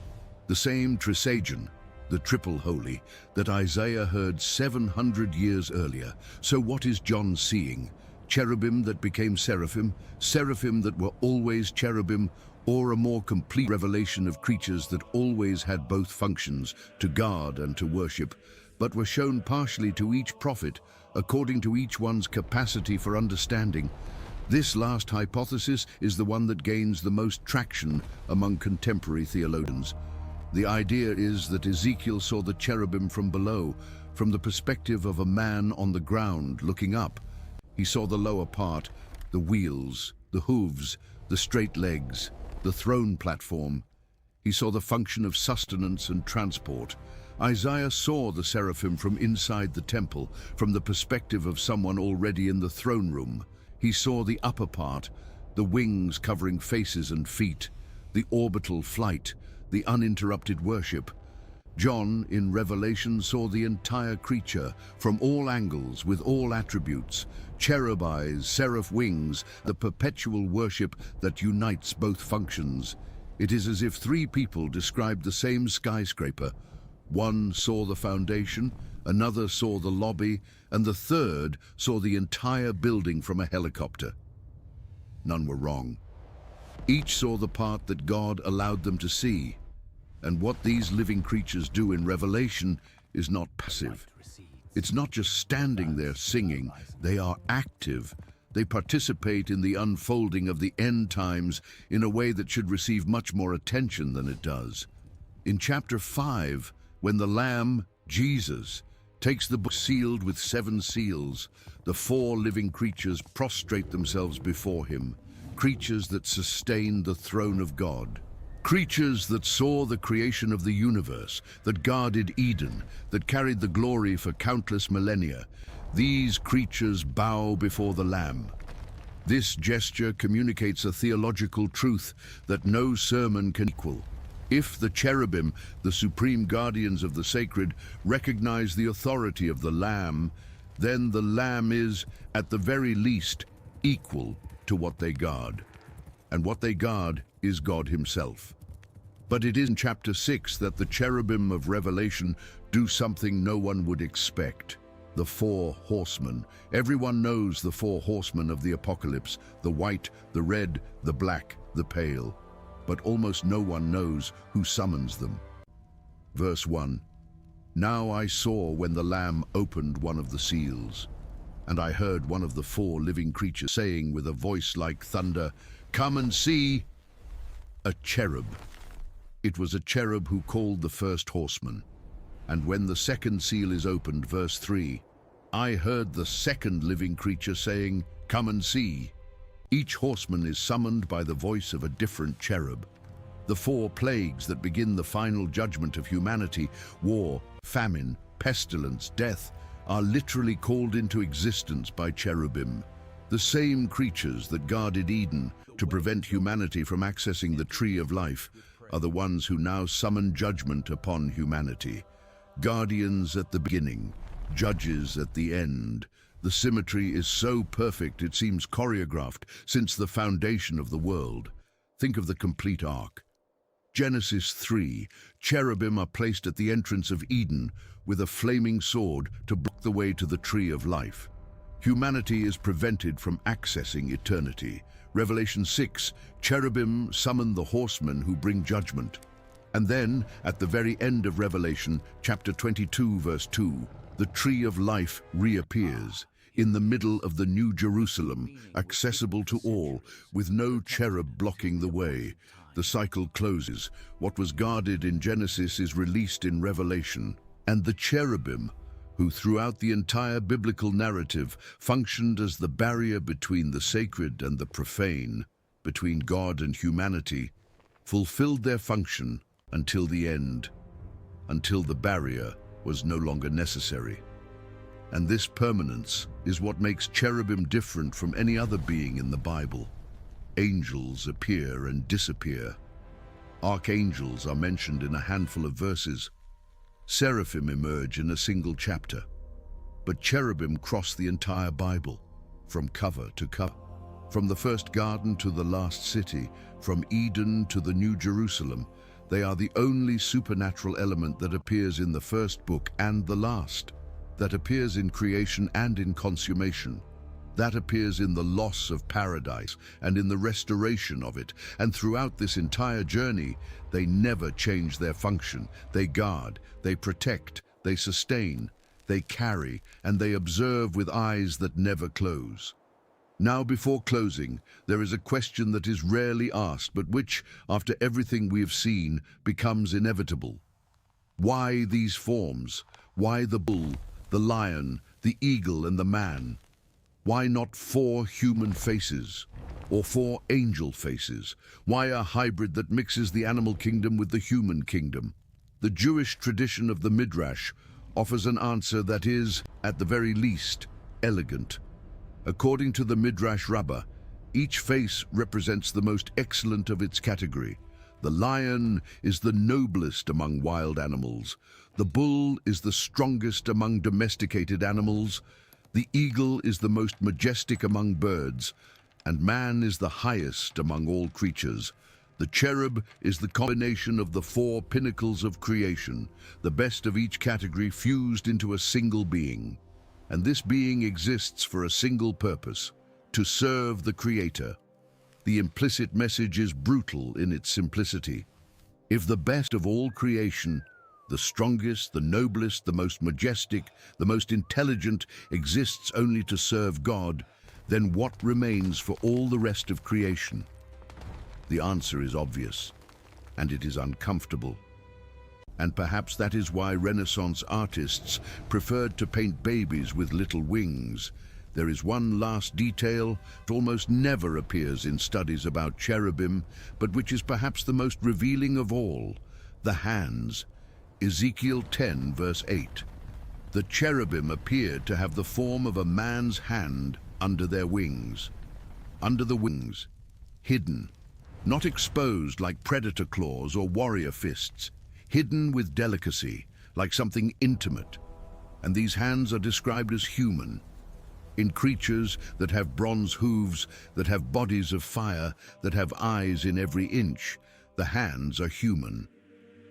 The same trisagion, the triple holy, that Isaiah heard 700 years earlier. So what is John seeing? Cherubim that became seraphim, seraphim that were always cherubim, or a more complete revelation of creatures that always had both functions, to guard and to worship, but were shown partially to each prophet, according to each one's capacity for understanding. This last hypothesis is the one that gains the most traction among contemporary theologians. The idea is that Ezekiel saw the cherubim from below, from the perspective of a man on the ground looking up. He saw the lower part, the wheels, the hooves, the straight legs, the throne platform. He saw the function of sustenance and transport. Isaiah saw the seraphim from inside the temple, from the perspective of someone already in the throne room. He saw the upper part, the wings covering faces and feet, the orbital flight, the uninterrupted worship. John, in Revelation, saw the entire creature, from all angles, with all attributes, cherub eyes, seraph wings, the perpetual worship that unites both functions. It is as if three people described the same skyscraper. One saw the foundation, another saw the lobby, and the third saw the entire building from a helicopter. None were wrong. Each saw the part that God allowed them to see. And what these living creatures do in Revelation is not passive. It's not just standing there singing. They are active. They participate in the unfolding of the end times in a way that should receive much more attention than it does. In chapter 5, when the Lamb, Jesus, takes the book sealed with 7 seals, the 4 living creatures prostrate themselves before him, creatures that sustain the throne of God. Creatures that saw the creation of the universe, that guarded Eden, that carried the glory for countless millennia. These creatures bow before the Lamb. This gesture communicates a theological truth that no sermon can equal. If the cherubim, the supreme guardians of the sacred, recognize the authority of the Lamb, then the Lamb is, at the very least, equal to what they guard. And what they guard is God himself. But it is in chapter 6 that the cherubim of Revelation do something no one would expect. The 4 horsemen. Everyone knows the 4 horsemen of the apocalypse, the white, the red, the black, the pale. But almost no one knows who summons them. Verse 1. Now I saw when the Lamb opened one of the seals, and I heard one of the 4 living creatures saying with a voice like thunder, "Come and see!" A cherub. It was a cherub who called the first horseman. And when the second seal is opened, verse 3, I heard the second living creature saying, "Come and see." Each horseman is summoned by the voice of a different cherub. The 4 plagues that begin the final judgment of humanity, war, famine, pestilence, death, are literally called into existence by cherubim. The same creatures that guarded Eden to prevent humanity from accessing the tree of life are the ones who now summon judgment upon humanity. Guardians at the beginning, judges at the end. The symmetry is so perfect it seems choreographed since the foundation of the world. Think of the complete arc. Genesis 3, cherubim are placed at the entrance of Eden with a flaming sword to block the way to the tree of life. Humanity is prevented from accessing eternity. Revelation 6, cherubim summon the horsemen who bring judgment. And then, at the very end of Revelation, chapter 22, verse 2, the tree of life reappears in the middle of the New Jerusalem, accessible to all, with no cherub blocking the way. The cycle closes. What was guarded in Genesis is released in Revelation. And the cherubim, who throughout the entire biblical narrative functioned as the barrier between the sacred and the profane, between God and humanity, fulfilled their function until the end, until the barrier was no longer necessary. And this permanence is what makes cherubim different from any other being in the Bible. Angels appear and disappear. Archangels are mentioned in a handful of verses. Seraphim emerge in a single chapter. But cherubim cross the entire Bible, from cover to cover. From the first garden to the last city, from Eden to the New Jerusalem, They are the only supernatural element that appears in the first book and the last, that appears in creation and in consummation, that appears in the loss of paradise and in the restoration of it. And throughout this entire journey, they never change their function. They guard, they protect, they sustain, they carry, and they observe with eyes that never close. Now, before closing, there is a question that is rarely asked, but which, after everything we have seen, becomes inevitable. Why these forms? Why the bull, the lion, the eagle, and the man? Why not 4 human faces? Or 4 angel faces? Why a hybrid that mixes the animal kingdom with the human kingdom? The Jewish tradition of the Midrash offers an answer that is, at the very least, elegant. According to the Midrash Rabbah, each face represents the most excellent of its category. The lion is the noblest among wild animals. The bull is the strongest among domesticated animals. The eagle is the most majestic among birds. And man is the highest among all creatures. The cherub is the combination of the 4 pinnacles of creation, the best of each category fused into a single being. And this being exists for a single purpose: to serve the Creator. The implicit message is brutal in its simplicity. If the best of all creation, the strongest, the noblest, the most majestic, the most intelligent, exists only to serve God, then what remains for all the rest of creation? The answer is obvious, and it is uncomfortable. And perhaps that is why Renaissance artists preferred to paint babies with little wings. There is one last detail that almost never appears in studies about cherubim, but which is perhaps the most revealing of all: the hands. Ezekiel 10, verse 8. The cherubim appeared to have the form of a man's hand under their wings. Under the wings, hidden, not exposed like predator claws or warrior fists, hidden with delicacy, like something intimate. And these hands are described as human. In creatures that have bronze hooves, that have bodies of fire, that have eyes in every inch, the hands are human.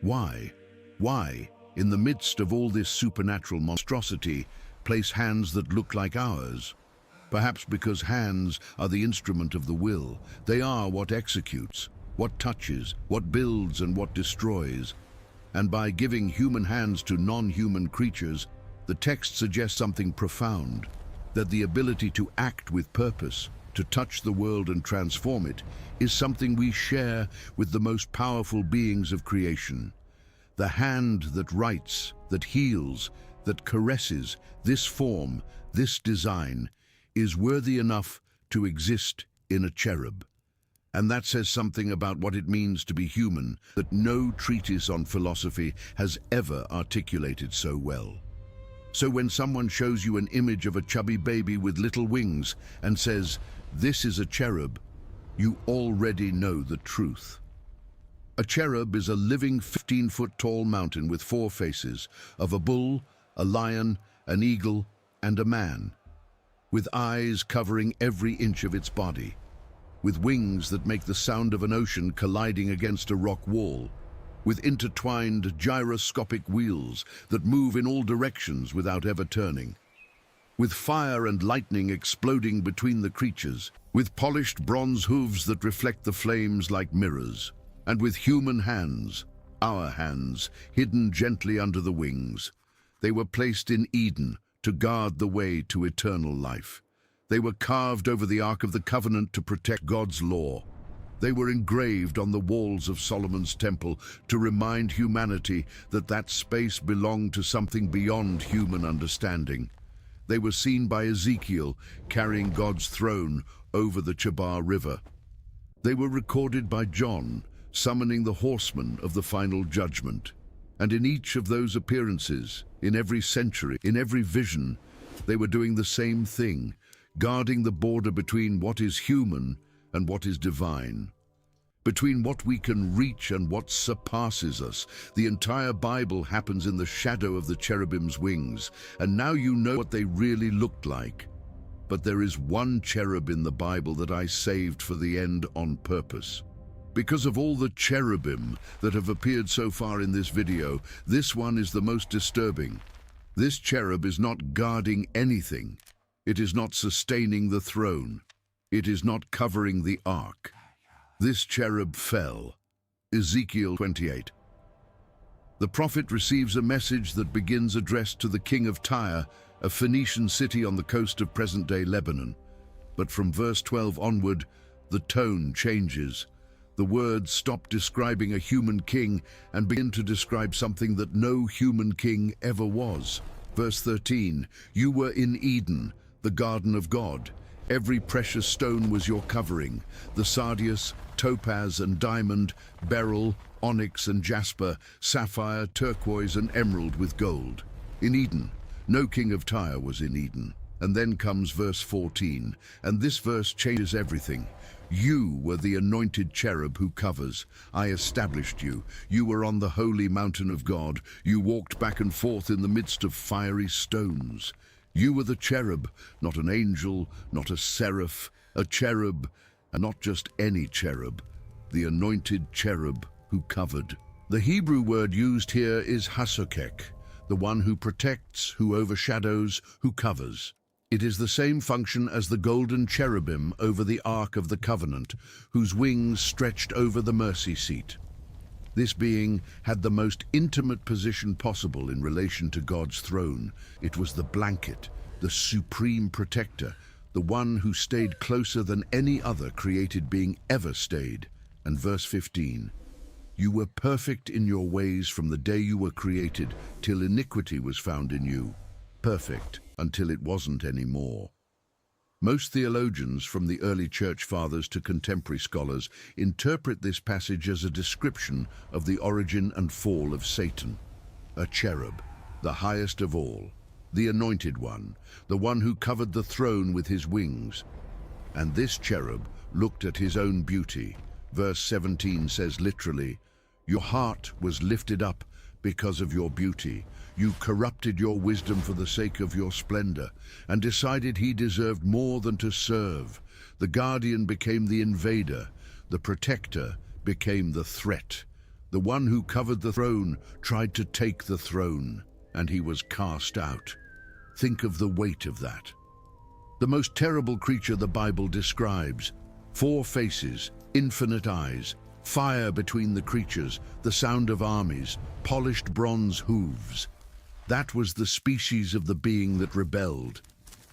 Why? Why, in the midst of all this supernatural monstrosity, place hands that look like ours? Perhaps because hands are the instrument of the will. They are what executes, what touches, what builds, and what destroys. And by giving human hands to non-human creatures, the text suggests something profound: that the ability to act with purpose, to touch the world and transform it, is something we share with the most powerful beings of creation. The hand that writes, that heals, that caresses, this form, this design, is worthy enough to exist in a cherub. And that says something about what it means to be human that no treatise on philosophy has ever articulated so well. So when someone shows you an image of a chubby baby with little wings and says, "This is a cherub," you already know the truth. A cherub is a living 15-foot-tall mountain with 4 faces, of a bull, a lion, an eagle, and a man, with eyes covering every inch of its body, with wings that make the sound of an ocean colliding against a rock wall, with intertwined gyroscopic wheels that move in all directions without ever turning, with fire and lightning exploding between the creatures, with polished bronze hooves that reflect the flames like mirrors, and with human hands, our hands, hidden gently under the wings. They were placed in Eden to guard the way to eternal life. They were carved over the Ark of the Covenant to protect God's law. They were engraved on the walls of Solomon's temple to remind humanity that that space belonged to something beyond human understanding. They were seen by Ezekiel carrying God's throne over the Chebar River. They were recorded by John, summoning the horsemen of the final judgment. And in each of those appearances, in every century, in every vision, they were doing the same thing, guarding the border between what is human and what is divine, between what we can reach and what surpasses us. The entire Bible happens in the shadow of the cherubim's wings, and now you know what they really looked like. But there is one cherub in the Bible that I saved for the end on purpose. Because of all the cherubim that have appeared so far in this video, this one is the most disturbing. This cherub is not guarding anything. It is not sustaining the throne. It is not covering the ark. This cherub fell. Ezekiel 28. The prophet receives a message that begins addressed to the king of Tyre, a Phoenician city on the coast of present-day Lebanon. But from verse 12 onward, the tone changes. The words stop describing a human king and begin to describe something that no human king ever was. Verse 13, you were in Eden, the garden of God. Every precious stone was your covering, the sardius, topaz and diamond, beryl, onyx and jasper, sapphire, turquoise and emerald with gold. In Eden, no king of Tyre was in Eden. And then comes verse 14, and this verse changes everything. You were the anointed cherub who covers. I established you. You were on the holy mountain of God. You walked back and forth in the midst of fiery stones. You were the cherub, not an angel, not a seraph, a cherub, and not just any cherub, the anointed cherub who covered. The Hebrew word used here is hasokek, the one who protects, who overshadows, who covers. It is the same function as the golden cherubim over the Ark of the Covenant, whose wings stretched over the mercy seat. This being had the most intimate position possible in relation to God's throne. It was the blanket, the supreme protector, the one who stayed closer than any other created being ever stayed. And verse 15, you were perfect in your ways from the day you were created till iniquity was found in you. Perfect until it wasn't anymore. Most theologians, from the early church fathers to contemporary scholars, interpret this passage as a description of the origin and fall of Satan. A cherub, the highest of all, the anointed one, the one who covered the throne with his wings. And this cherub looked at his own beauty. Verse 17 says literally, your heart was lifted up because of your beauty. You corrupted your wisdom for the sake of your splendor, and decided he deserved more than to serve. The guardian became the invader. The protector became the threat. The one who covered the throne tried to take the throne, and he was cast out. Think of the weight of that. The most terrible creature the Bible describes. 4 faces, infinite eyes, fire between the creatures, the sound of armies, polished bronze hooves. That was the species of the being that rebelled.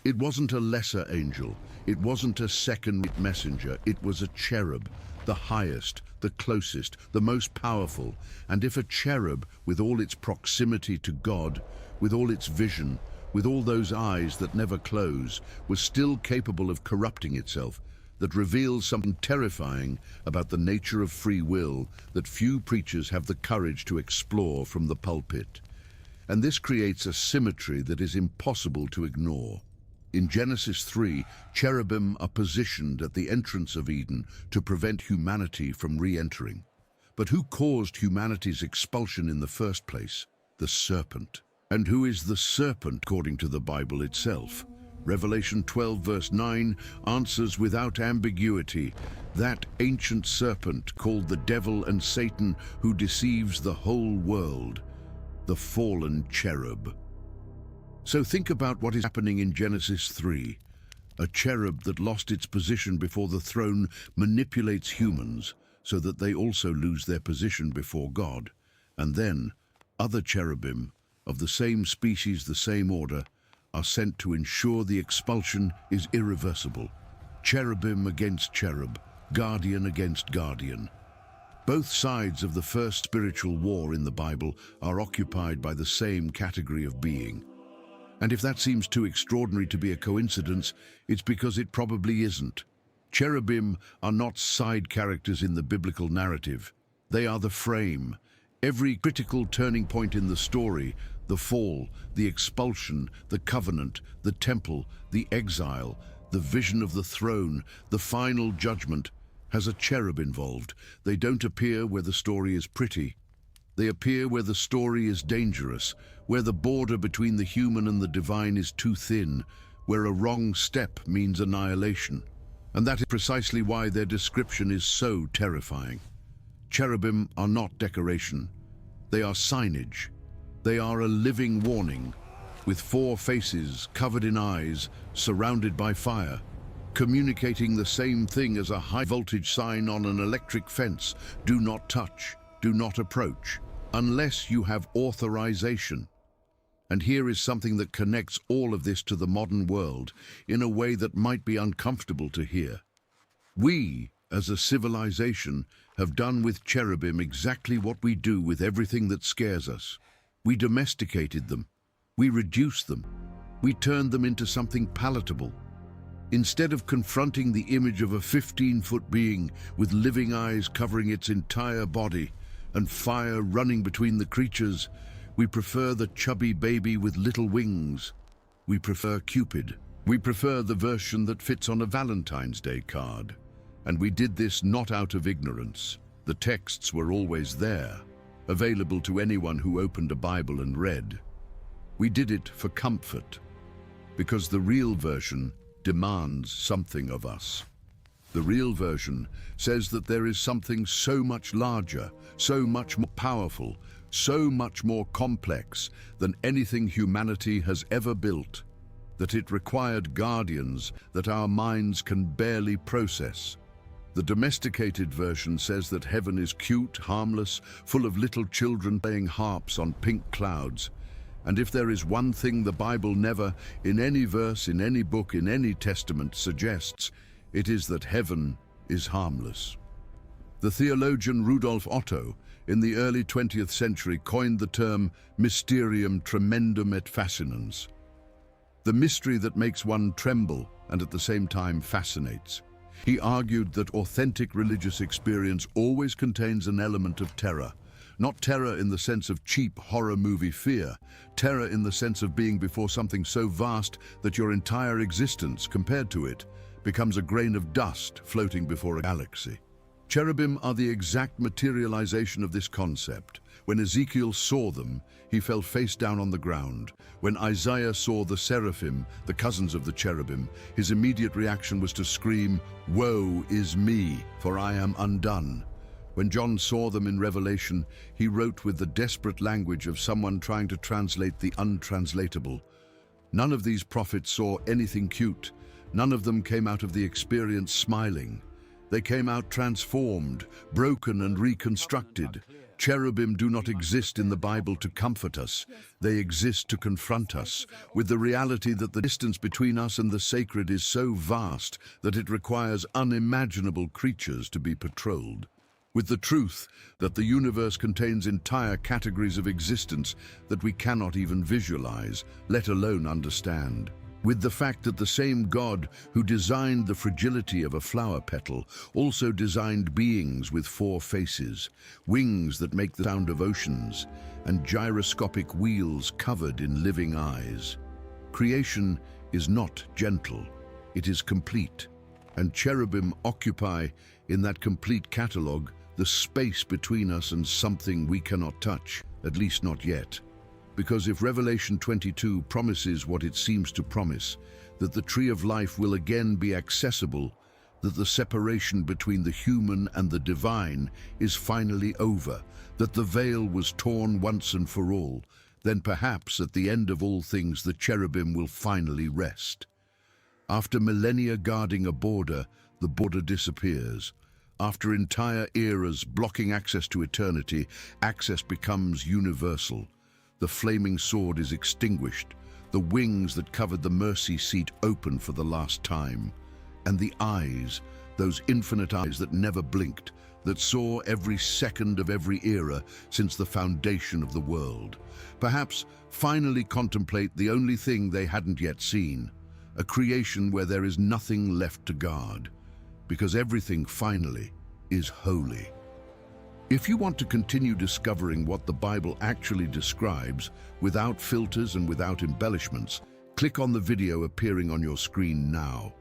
It wasn't a lesser angel. It wasn't a second messenger. It was a cherub, the highest, the closest, the most powerful. And if a cherub, with all its proximity to God, with all its vision, with all those eyes that never close, was still capable of corrupting itself, that reveals something terrifying about the nature of free will that few preachers have the courage to explore from the pulpit. And this creates a symmetry that is impossible to ignore. In Genesis 3, cherubim are positioned at the entrance of Eden to prevent humanity from re-entering. But who caused humanity's expulsion in the first place? The serpent. And who is the serpent according to the Bible itself? Revelation 12 verse 9 answers without ambiguity, that ancient serpent called the devil and Satan who deceives the whole world. The fallen cherub. So think about what is happening in Genesis 3. A cherub that lost its position before the throne manipulates humans so that they also lose their position before God. And then other cherubim of the same species, the same order, are sent to ensure the expulsion is irreversible. Cherubim against cherub, guardian against guardian. Both sides of the first spiritual war in the Bible are occupied by the same category of being. And if that seems too extraordinary to be a coincidence, it's because it probably isn't. Cherubim are not side characters in the biblical narrative. They are the frame. Every critical turning point in the story, the fall, the expulsion, the covenant, the temple, the exile, the vision of the throne, the final judgment, has a cherub involved. They don't appear where the story is pretty. They appear where the story is dangerous, where the border between the human and the divine is too thin, where a wrong step means annihilation. And that is precisely why their description is so terrifying. Cherubim are not decoration. They are signage. They are a living warning, with 4 faces covered in eyes, surrounded by fire, communicating the same thing as a high-voltage sign on an electric fence: do not touch, do not approach, unless you have authorization. And here is something that connects all of this to the modern world in a way that might be uncomfortable to hear. We, as a civilization, have done with cherubim exactly what we do with everything that scares us. We domesticated them. We reduced them. We turned them into something palatable. Instead of confronting the image of a 15-foot being with living eyes covering its entire body and fire running between the creatures, we prefer the chubby baby with little wings. We prefer Cupid. We prefer the version that fits on a Valentine's Day card. And we did this not out of ignorance. The texts were always there, available to anyone who opened a Bible and read. We did it for comfort, because the real version demands something of us. The real version says that there is something so much larger, so much more powerful, so much more complex than anything humanity has ever built, that it required guardians that our minds can barely process. The domesticated version says that heaven is cute, harmless, full of little children playing harps on pink clouds. And if there is one thing the Bible never, in any verse, in any book, in any testament, suggests, it is that heaven is harmless. The theologian Rudolf Otto, in the early 20th century, coined the term mysterium tremendum et fascinans, the mystery that makes one tremble and at the same time fascinates. He argued that authentic religious experience always contains an element of terror. Not terror in the sense of cheap horror movie fear, terror in the sense of being before something so vast that your entire existence, compared to it, becomes a grain of dust floating before a galaxy. Cherubim are the exact materialization of this concept. When Ezekiel saw them, he fell face down on the ground. When Isaiah saw the seraphim, the cousins of the cherubim, his immediate reaction was to scream, "Woe is me, for I am undone." When John saw them in Revelation, he wrote with the desperate language of someone trying to translate the untranslatable. None of these prophets saw anything cute. None of them came out of the experience smiling. They came out transformed, broken and reconstructed. Cherubim do not exist in the Bible to comfort us. They exist to confront us with the reality that the distance between us and the sacred is so vast that it requires unimaginable creatures to be patrolled. With the truth that the universe contains entire categories of existence that we cannot even visualize, let alone understand. With the fact that the same God who designed the fragility of a flower petal also designed beings with 4 faces, wings that make the sound of oceans, and gyroscopic wheels covered in living eyes. Creation is not gentle, it is complete, and cherubim occupy, in that complete catalogue, the space between us and something we cannot touch, at least not yet. Because if Revelation 22 promises what it seems to promise, that the tree of life will again be accessible, that the separation between the human and the divine is finally over, that the veil was torn once and for all, then perhaps at the end of all things the cherubim will finally rest. After millennia guarding a border, the border disappears. After entire eras blocking access to eternity, access becomes universal. The flaming sword is extinguished, the wings that covered the mercy seat open for the last time, and the eyes, those infinite eyes that never blinked, that saw every second of every era since the foundation of the world, perhaps finally contemplate the only thing they hadn't yet seen, a creation where there is nothing left to guard, because everything finally is holy. If you want to continue discovering what the Bible actually describes, without filters and without embellishments, click on the video appearing on your screen now.